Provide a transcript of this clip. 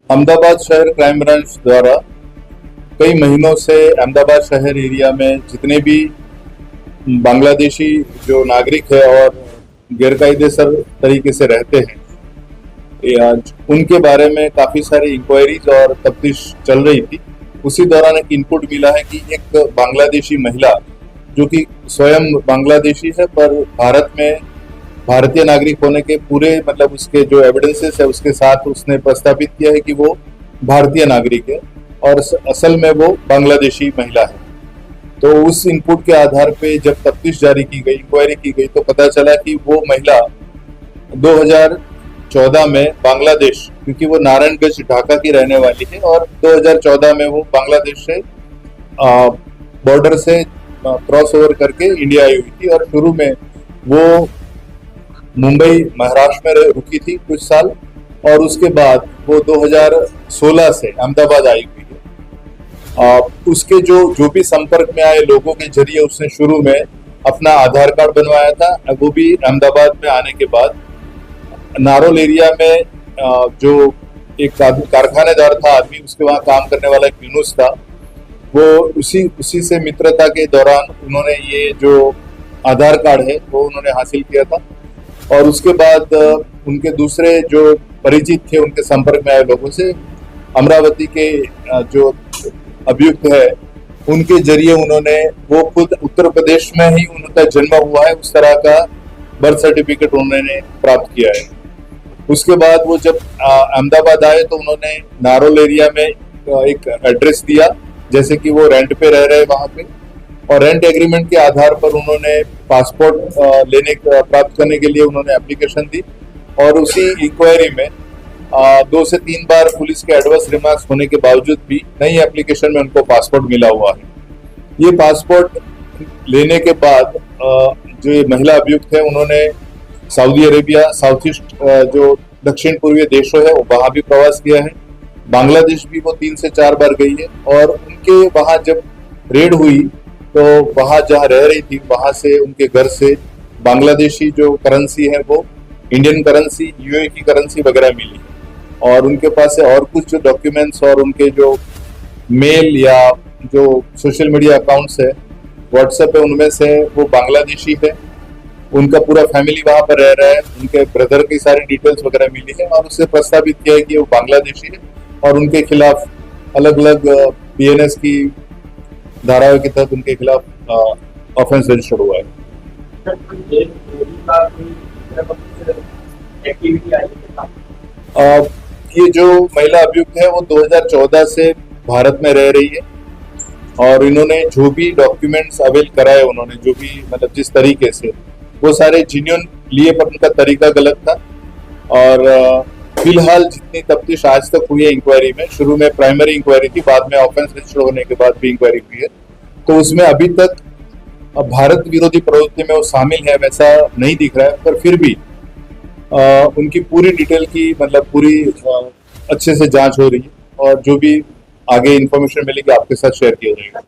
अहमदाबाद शहर crime branch द्वारा कई महीनों से अहमदाबाद शहर एरिया में जितने भी बांग्लादेशी जो नागरिक है और गैरकायदेसर तरीके से रहते हैं उनके बारे में काफी सारी इंक्वायरीज और तफ्तीश चल रही थी। उसी दौरान एक इनपुट मिला है कि एक बांग्लादेशी महिला जो कि स्वयं बांग्लादेशी है पर भारत में भारतीय नागरिक होने के पूरे मतलब उसके जो एविडेंसेस है उसके साथ उसने प्रस्तावित किया है कि वो भारतीय नागरिक है और असल में वो बांग्लादेशी महिला है। तो उस इनपुट के आधार पे जब तफ्तीश जारी की गई, इंक्वायरी की गई, तो पता चला कि वो महिला 2014 में बांग्लादेश, क्योंकि वो नारायणगंज ढाका की रहने वाली है और 2014 में वो बांग्लादेश से बॉर्डर से क्रॉस ओवर करके इंडिया आई हुई थी और शुरू में वो मुंबई महाराष्ट्र में रुकी थी कुछ साल और उसके बाद वो 2016 से अहमदाबाद आई हुई है। उसके जो भी संपर्क में आए लोगों के जरिए उसने शुरू में अपना आधार कार्ड बनवाया था। वो भी अहमदाबाद में आने के बाद नारोल एरिया में जो एक कारखानेदार था आदमी, उसके वहाँ काम करने वाला एक यूनुस था, वो उसी से मित्रता के दौरान उन्होंने ये जो आधार कार्ड है वो उन्होंने हासिल किया था और उसके बाद उनके दूसरे जो परिचित थे उनके संपर्क में आए लोगों से अमरावती के जो अभियुक्त है उनके जरिए उन्होंने वो खुद उत्तर प्रदेश में ही उनका जन्म हुआ है उस तरह का बर्थ सर्टिफिकेट उन्होंने प्राप्त किया है। उसके बाद वो जब अहमदाबाद आए तो उन्होंने नारोल एरिया में एक एड्रेस दिया, जैसे कि वो रेंट पे रह रहे वहां पे, और रेंट एग्रीमेंट के आधार पर उन्होंने पासपोर्ट प्राप्त करने के लिए उन्होंने एप्लीकेशन दी और उसी इंक्वायरी में 2 से 3 बार पुलिस के एडवर्स रिमार्क्स होने के बावजूद भी नई एप्लीकेशन में उनको पासपोर्ट मिला हुआ है। ये पासपोर्ट लेने के बाद जो ये महिला अभियुक्त है उन्होंने सऊदी अरेबिया, साउथ ईस्ट जो दक्षिण पूर्वीय देशों है वहां भी प्रवास किया है। बांग्लादेश भी वो 3 से 4 बार गई है और उनके वहां जब रेड हुई तो वहां जहाँ रह रही थी वहां से उनके घर से बांग्लादेशी जो करेंसी है वो इंडियन करेंसी, यूए की करेंसी वगैरह मिली और उनके पास से और कुछ जो डॉक्यूमेंट्स और उनके जो मेल या जो सोशल मीडिया अकाउंट्स है व्हाट्सएप है उनमें से वो बांग्लादेशी है। उनका पूरा फैमिली वहां पर रह रहा है, उनके ब्रदर की सारी डिटेल्स वगैरह मिली है और उससे प्रस्तावित किया है कि वो बांग्लादेशी है और उनके खिलाफ अलग अलग बीएनएस की धाराओं के तहत उनके खिलाफ ऑफेंस रजिस्टर्ड हुआ है। ये जो महिला अभियुक्त है वो 2014 से भारत में रह रही है और इन्होंने जो भी डॉक्यूमेंट्स अवेल कराए, उन्होंने जो भी मतलब जिस तरीके से वो सारे जेन्युइन लिए पर उनका तरीका गलत था और फिलहाल जितनी तफ्तीश आज तक हुई है इंक्वायरी में, शुरू में प्राइमरी इंक्वायरी थी, बाद में ऑफेंस रजिस्टर होने के बाद भी इंक्वायरी हुई है, तो उसमें अभी तक भारत विरोधी प्रवृत्ति में वो शामिल है वैसा नहीं दिख रहा है, पर फिर भी उनकी पूरी डिटेल की मतलब पूरी अच्छे से जांच हो रही है और जो भी आगे इंफॉर्मेशन मिलेगी आपके साथ शेयर किया जाएगा।